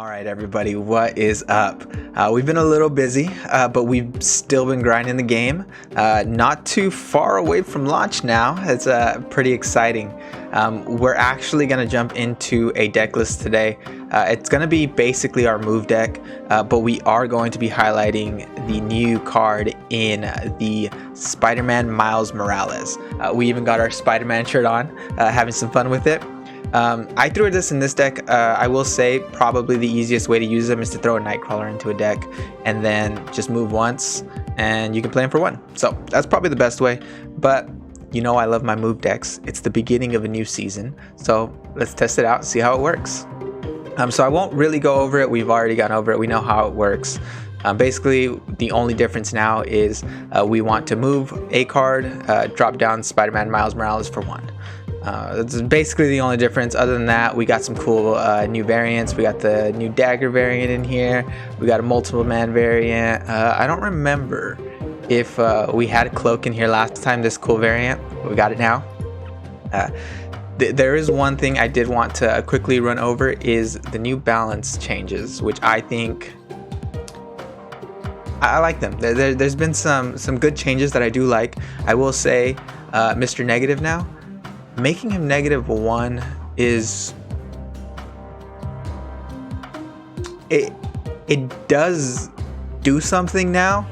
All right, everybody, what is up? We've been a little busy, but we've still been grinding the game. Not too far away from launch now. It's pretty exciting. We're actually going to jump into a deck list today. It's going to be basically our move deck, but we are going to be highlighting the new card in the Spider-Man Miles Morales. We even got our Spider-Man shirt on, having some fun with it. I threw this in this deck. I will say probably the easiest way to use them is to throw a Nightcrawler into a deck and then just move once and you can play them for one. So that's probably the best way, but you know I love my move decks. It's the beginning of a new season, so let's test it out and see how it works. So I won't really go over it. We've already gone over it. We know how it works. Basically, the only difference now is we want to move a card, drop down Spider-Man Miles Morales for one. That's basically the only difference. Other than that, we got some cool new variants. We got the new dagger variant in here. We got a multiple man variant. I don't remember if we had a cloak in here last time, this cool variant. We got it now. There is one thing I did want to quickly run over is the new balance changes, which I think I like them. There's been some good changes that I do like. I will say Mr. Negative now. Making him -1 is it does do something now,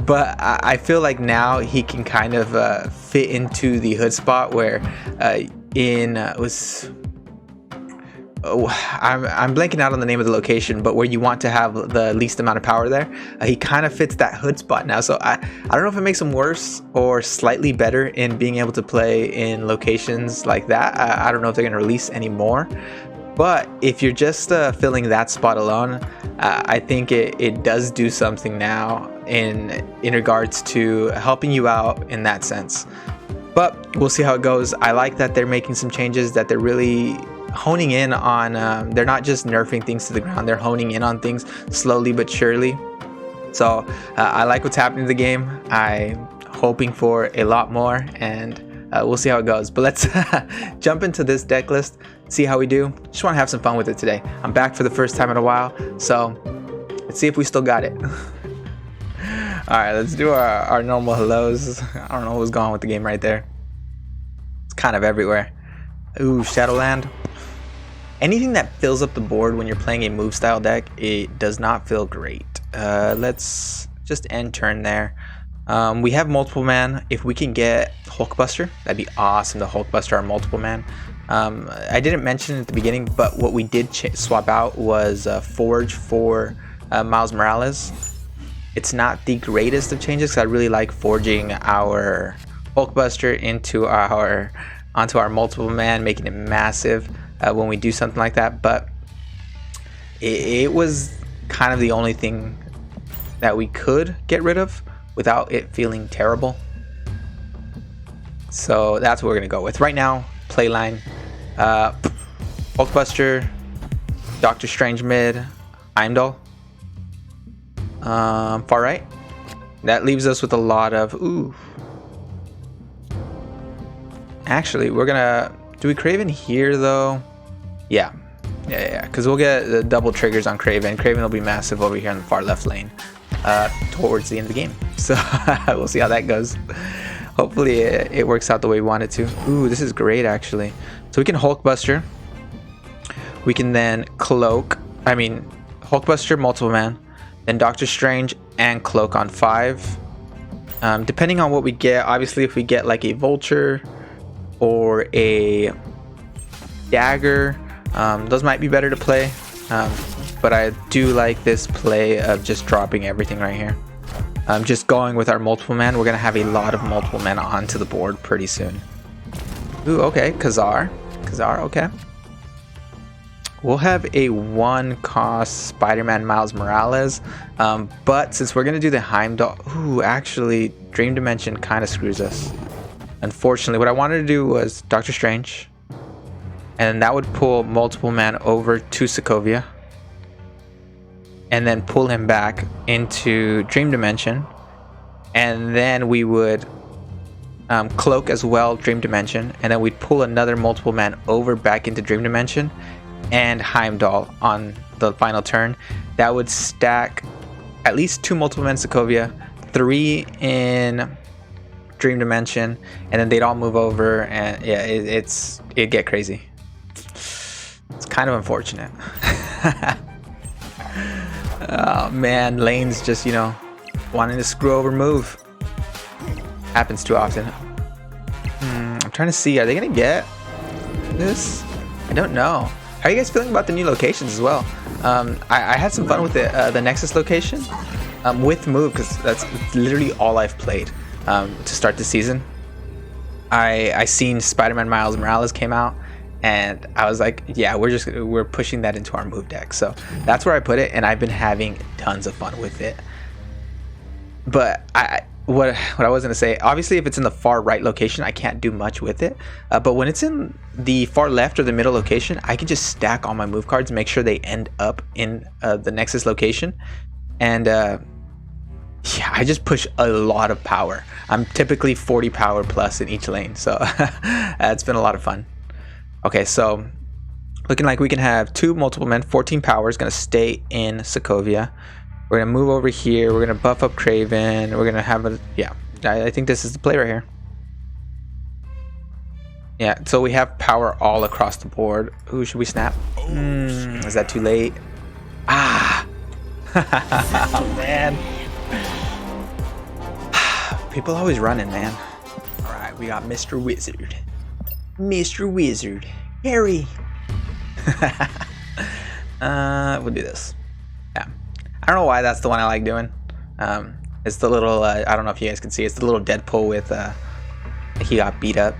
but I feel like now he can kind of fit into the hood spot where I'm blanking out on the name of the location, but where you want to have the least amount of power there, he kind of fits that hood spot now. So I don't know if it makes him worse or slightly better in being able to play in locations like that. I don't know if they're going to release any more, but if you're just filling that spot alone, I think it does do something now in regards to helping you out in that sense. But we'll see how it goes. I like that they're making some changes, that they're really honing in on they're not just nerfing things to the ground, they're honing in on things slowly but surely. So I like what's happening to the game. I'm hoping for a lot more, and we'll see how it goes. But let's jump into this deck list, see how we do. Just want to have some fun with it today. I'm back for the first time in a while, so let's see if we still got it. All right, let's do our normal hellos. I don't know what's going on with the game right there. It's kind of everywhere. Ooh, Shadowland. Anything that fills up the board when you're playing a move style deck, it does not feel great. Let's just end turn there. We have multiple man. If we can get Hulkbuster, that'd be awesome to Hulkbuster our multiple man. I didn't mention it at the beginning, but what we did swap out was Forge for Miles Morales. It's not the greatest of changes because I really like forging our Hulkbuster onto our multiple man, making it massive when we do something like that. But it was kind of the only thing that we could get rid of without it feeling terrible. So that's what we're gonna go with right now. Playline, Hulkbuster, Doctor Strange mid, Heimdall. Far right. That leaves us with a lot of Actually, we're gonna do we Craven here though? Yeah, because we'll get the double triggers on Craven. Craven will be massive over here in the far left lane towards the end of the game. So we'll see how that goes. Hopefully it works out the way we want it to. Ooh, this is great actually. So we can Hulkbuster. We can then Hulkbuster multiple man, then Doctor Strange and Cloak on 5. Depending on what we get, obviously if we get like a Vulture or a Dagger, those might be better to play, but I do like this play of just dropping everything right here. Just going with our multiple man. We're gonna have a lot of multiple men onto the board pretty soon. Ooh, okay, Khazar, okay. We'll have a 1-cost Spider-Man Miles Morales, but since we're gonna do the Heimdall, actually Dream Dimension kind of screws us. Unfortunately, what I wanted to do was Doctor Strange, and that would pull multiple man over to Sokovia, and then pull him back into Dream Dimension, and then we would Cloak as well, Dream Dimension, and then we'd pull another multiple man over back into Dream Dimension, and Heimdall on the final turn, that would stack at least 2 multiple men Sokovia, 3 in Dream Dimension, and then they'd all move over, and yeah, it'd get crazy. It's kind of unfortunate. Oh man, lanes just, you know, wanting to screw over move. Happens too often. I'm trying to see, are they gonna get this? I don't know. How are you guys feeling about the new locations as well? I had some fun with the Nexus location with move, because that's literally all I've played to start the season. I seen Spiderman Miles Morales came out, and I was like, yeah, we're pushing that into our move deck. So that's where I put it, and I've been having tons of fun with it. But what I was gonna say, obviously if it's in the far right location, I can't do much with it, but when it's in the far left or the middle location, I can just stack all my move cards and make sure they end up in the Nexus location. And yeah, I just push a lot of power. I'm typically 40 power plus in each lane, so it's been a lot of fun. Okay, so looking like we can have 2 multiple men, 14 power is gonna stay in Sokovia. We're gonna move over here. We're gonna buff up Craven. We're gonna have a, yeah, I think this is the play right here. Yeah, so we have power all across the board. Ooh, should we snap? Is that too late? Ah! Oh, man. People always running, man. All right, we got Mr. Wizard. Mr. Wizard. Harry. We'll do this. Yeah. I don't know why that's the one I like doing. It's the little, I don't know if you guys can see, it's the little Deadpool with, he got beat up.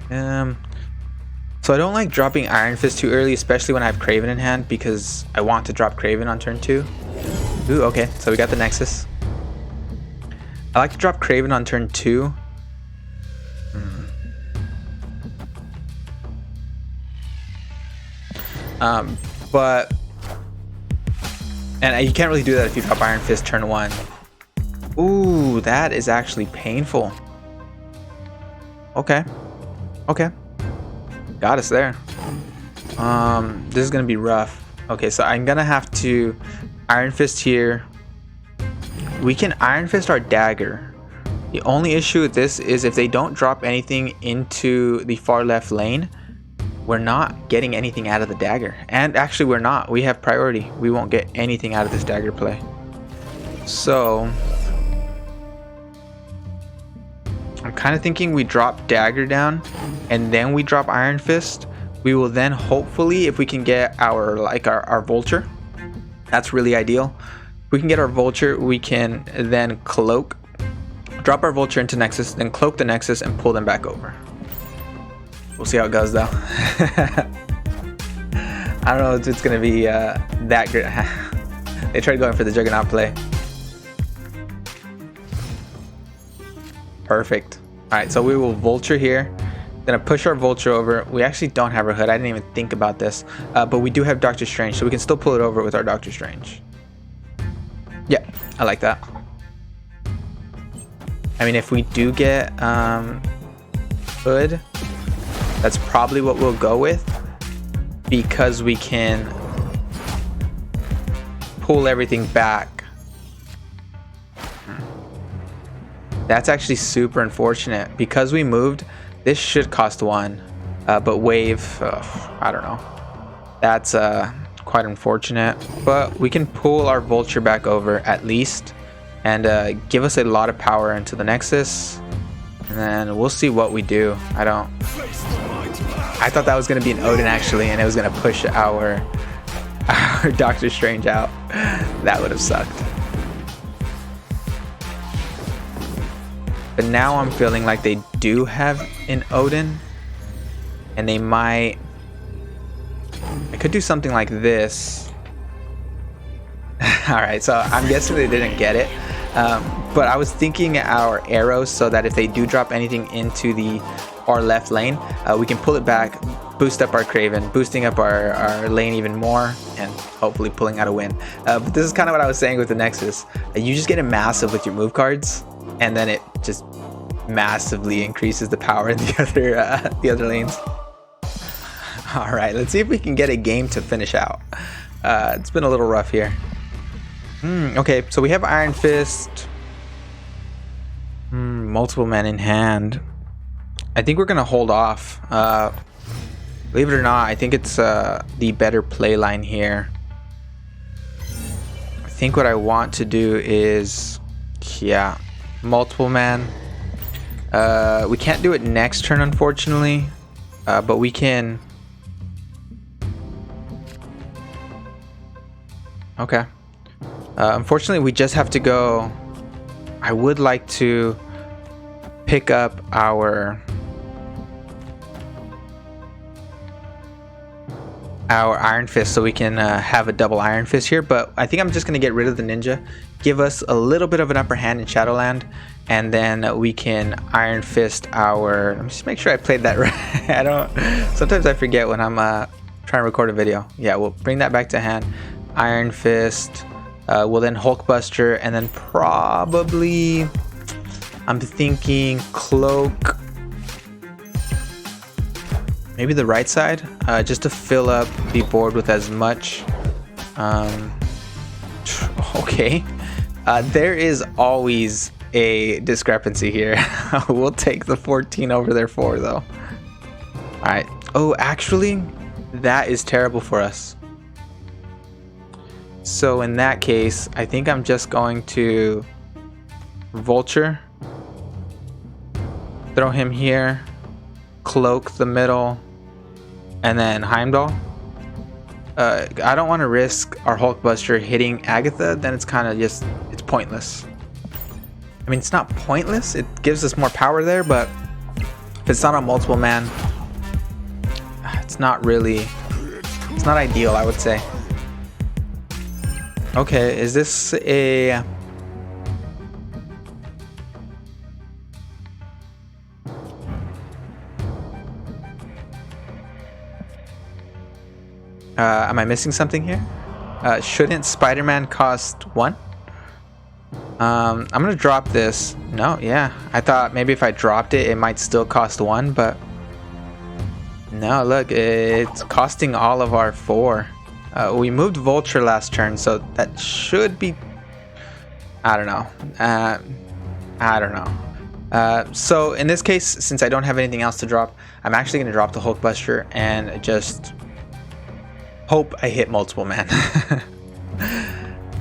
So I don't like dropping Iron Fist too early, especially when I have Craven in hand, because I want to drop Craven on turn 2. Ooh, okay, so we got the Nexus. I like to drop Craven on turn 2. But and you can't really do that if you drop Iron Fist turn 1. Ooh, that is actually painful. Okay. Okay. Got us there. This is gonna be rough. Okay, so I'm gonna have to Iron Fist here. We can Iron Fist our dagger. The only issue with this is if they don't drop anything into the far left lane, we're not getting anything out of the dagger. And actually we're not. We have priority. We won't get anything out of this dagger play. So I'm kind of thinking we drop dagger down and then we drop Iron Fist. We will then hopefully, if we can get our vulture, that's really ideal. If we can get our vulture, we can then cloak, drop our vulture into Nexus, then cloak the Nexus and pull them back over. We'll see how it goes though. I don't know if it's gonna be that good. They tried going for the Juggernaut play. Perfect. All right, so we will vulture here. Gonna push our vulture over. We actually don't have our hood. I didn't even think about this, but we do have Doctor Strange, so we can still pull it over with our Doctor Strange. Yeah, I like that. I mean, if we do get hood, that's probably what we'll go with, because we can pull everything back. That's actually super unfortunate. Because we moved, this should cost 1, but wave, I don't know. That's quite unfortunate, but we can pull our vulture back over at least and give us a lot of power into the Nexus, and then we'll see what we do. I thought that was going to be an Odin actually, and it was going to push our Doctor Strange out. That would have sucked. But now I'm feeling like they do have an Odin, and they might, I could do something like this. Alright, so I'm guessing they didn't get it, but I was thinking our arrows, so that if they do drop anything into the far left lane, we can pull it back, boost up our Craven, boosting up our lane even more, and hopefully pulling out a win. But this is kind of what I was saying with the Nexus. You just get it massive with your move cards, and then it just massively increases the power in the other lanes. All right, let's see if we can get a game to finish out. It's been a little rough here. Okay, so we have Iron Fist. Multiple men in hand. I think we're gonna hold off. Believe it or not, I think it's the better play line here. I think what I want to do is, yeah, multiple man. We can't do it next turn, unfortunately, but we can. Okay. Unfortunately, we just have to go. I would like to pick up our Iron Fist so we can have a double Iron Fist here, but I think I'm just going to get rid of the ninja, give us a little bit of an upper hand in Shadowland, and then we can Iron Fist our... Let me just make sure I played that right. Sometimes I forget when I'm trying to record a video. Yeah, we'll bring that back to hand. Iron Fist, we'll then Hulkbuster, and then probably I'm thinking Cloak, maybe the right side, just to fill up the board with as much. Okay, there is always a discrepancy here. We'll take the 14 over their 4 though. All right. Oh, actually, that is terrible for us. So in that case, I think I'm just going to Vulture, throw him here, Cloak the middle, and then Heimdall. I don't want to risk our Hulkbuster hitting Agatha, then it's kind of just, it's pointless. I mean, it's not pointless, it gives us more power there, but if it's not on multiple man, it's not really, it's not ideal, I would say. Okay, is this a... am I missing something here? Shouldn't Spider-Man cost 1? I'm gonna drop this. No, yeah. I thought maybe if I dropped it, it might still cost 1, but... No, look, it's costing all of our 4. We moved Vulture last turn, so that should be... I don't know. I don't know. So in this case, since I don't have anything else to drop, I'm actually going to drop the Hulkbuster and just hope I hit multiple man.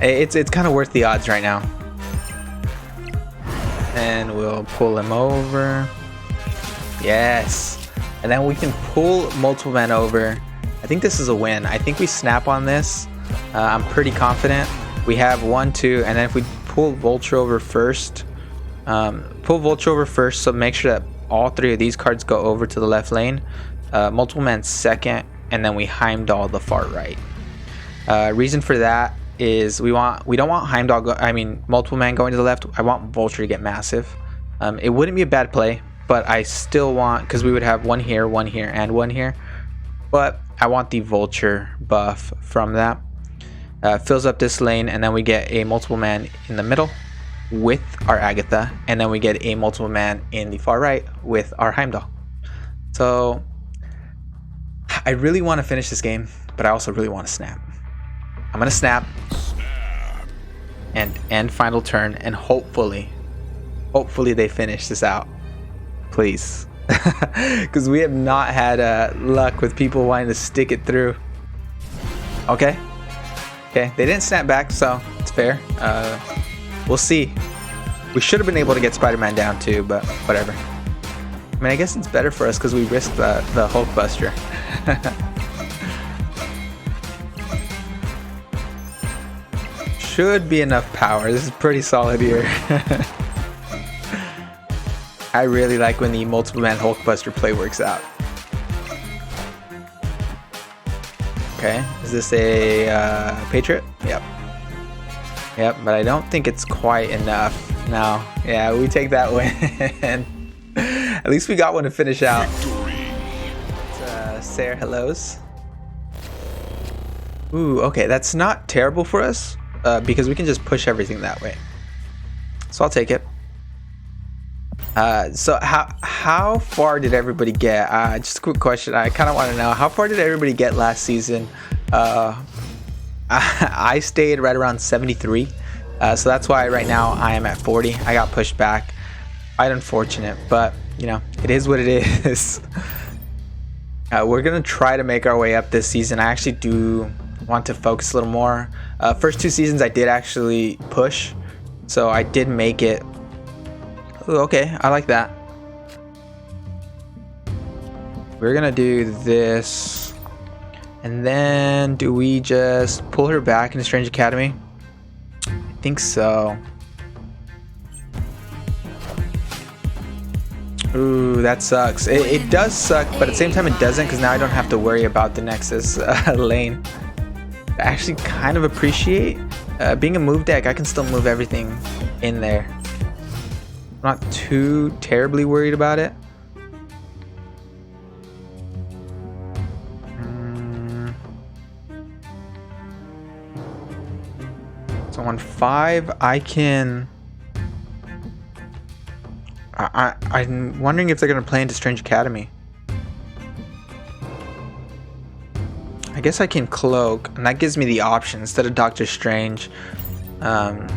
It's kind of worth the odds right now. And we'll pull him over. Yes. And then we can pull multiple man over. I think this is a win. I think we snap on this. I'm pretty confident. We have 1, 2, and then if we pull Vulture over first, so make sure that all 3 of these cards go over to the left lane. Multiple man second, and then we Heimdall the far right. Reason for that is we don't want Heimdall multiple man going to the left. I want Vulture to get massive. It wouldn't be a bad play, but I still want, because we would have 1 here, and 1 here. But I want the Vulture buff from that. Fills up this lane, and then we get a multiple man in the middle with our Agatha, and then we get a multiple man in the far right with our Heimdall. So I really want to finish this game, but I also really want to snap. I'm gonna snap and end final turn, and hopefully they finish this out, please. Because we have not had luck with people wanting to stick it through. Okay, they didn't snap back, so it's fair. We'll see. We should have been able to get Spider-Man down too, but whatever. I mean, I guess it's better for us because we risked the Hulkbuster. Should be enough power. This is pretty solid here. I really like when the multiple man Hulkbuster play works out. Okay, is this a Patriot? Yep, but I don't think it's quite enough. No, yeah, we take that win. At least we got one to finish out. Say our hellos. Ooh, okay, that's not terrible for us because we can just push everything that way. So I'll take it. So how far did everybody get? Just a quick question. I kind of want to know, how far did everybody get last season I stayed right around 73. So that's why right now I am at 40. I got pushed back. Quite unfortunate, but you know, it is what it is. We're gonna try to make our way up this season. I actually do want to focus a little more. First 2 seasons I did actually push, so I did make it. Ooh, okay, I like that. We're gonna do this, and then do we just pull her back into Strange Academy? I think so. Ooh, that sucks. It does suck, but at the same time it doesn't, because now I don't have to worry about the Nexus lane. I actually kind of appreciate being a move deck. I can still move everything in there. I'm not too terribly worried about it. So on 5, I can. I'm wondering if they're gonna play into Strange Academy. I guess I can cloak, and that gives me the option instead of Doctor Strange. Yeah,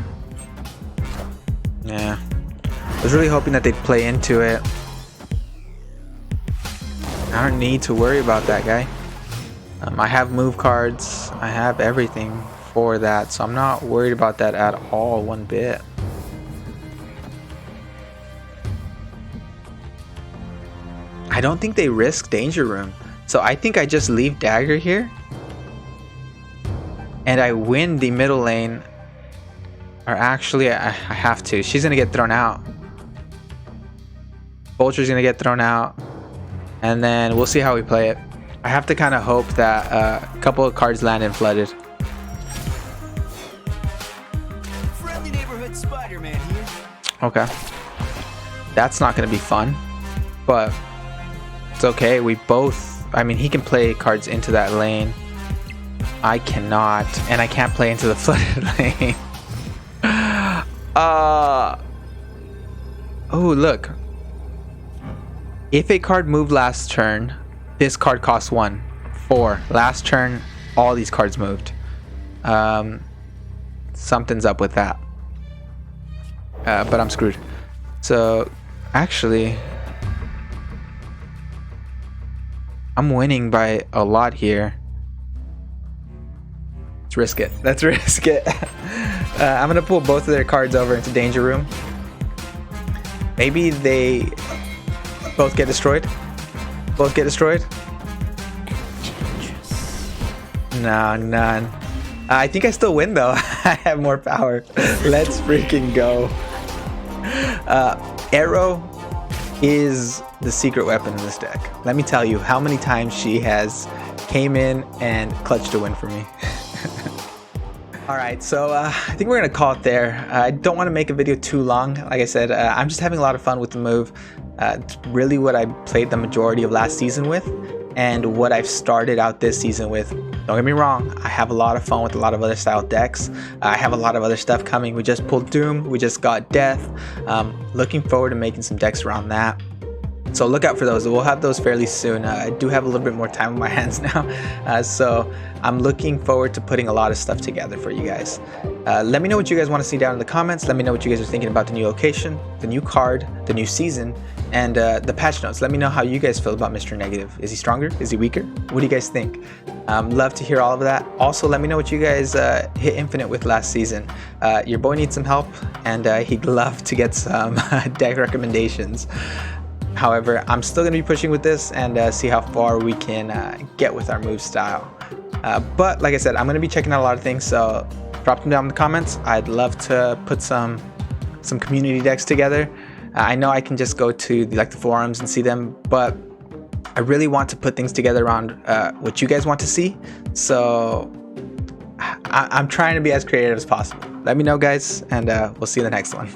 I was really hoping that they'd play into it. I don't need to worry about that guy. I have move cards. I have everything for that, so I'm not worried about that at all, one bit. I don't think they risk Danger Room, so I think I just leave Dagger here and I win the middle lane. Or actually I have to. She's gonna get thrown out. Vulture's gonna get thrown out, and then we'll see how we play it. I have to kind of hope that a couple of cards land in flooded. Friendly neighborhood Spiderman here. Okay, that's not gonna be fun, but it's okay. We both, I mean, he can play cards into that lane. I cannot, and I can't play into the flooded lane. Oh, look. If a card moved last turn, this card costs 1. 4. Last turn, all these cards moved. Something's up with that. But I'm screwed. So, actually, I'm winning by a lot here. Let's risk it. Let's risk it. I'm gonna pull both of their cards over into Danger Room. Maybe they both get destroyed. Both get destroyed. No, none. I think I still win though. I have more power. Let's freaking go. Arrow is the secret weapon in this deck. Let me tell you how many times she has came in and clutched a win for me. Alright, so I think we're going to call it there. I don't want to make a video too long. Like I said, I'm just having a lot of fun with the move. It's really what I played the majority of last season with, and what I've started out this season with. Don't get me wrong, I have a lot of fun with a lot of other style decks. I have a lot of other stuff coming. We just pulled Doom, we just got Death. Looking forward to making some decks around that. So look out for those. We'll have those fairly soon. I do have a little bit more time on my hands now. So I'm looking forward to putting a lot of stuff together for you guys. Let me know what you guys want to see down in the comments. Let me know what you guys are thinking about the new location, the new card, the new season, and the patch notes. Let me know how you guys feel about Mr. Negative. Is he stronger? Is he weaker? What do you guys think? Love to hear all of that. Also, let me know what you guys hit Infinite with last season. Your boy needs some help, and he'd love to get some deck recommendations. However, I'm still going to be pushing with this and see how far we can get with our move style. But like I said, I'm going to be checking out a lot of things, so drop them down in the comments. I'd love to put some community decks together. I know I can just go to the forums and see them, but I really want to put things together around what you guys want to see. So I'm trying to be as creative as possible. Let me know, guys, and we'll see you in the next one.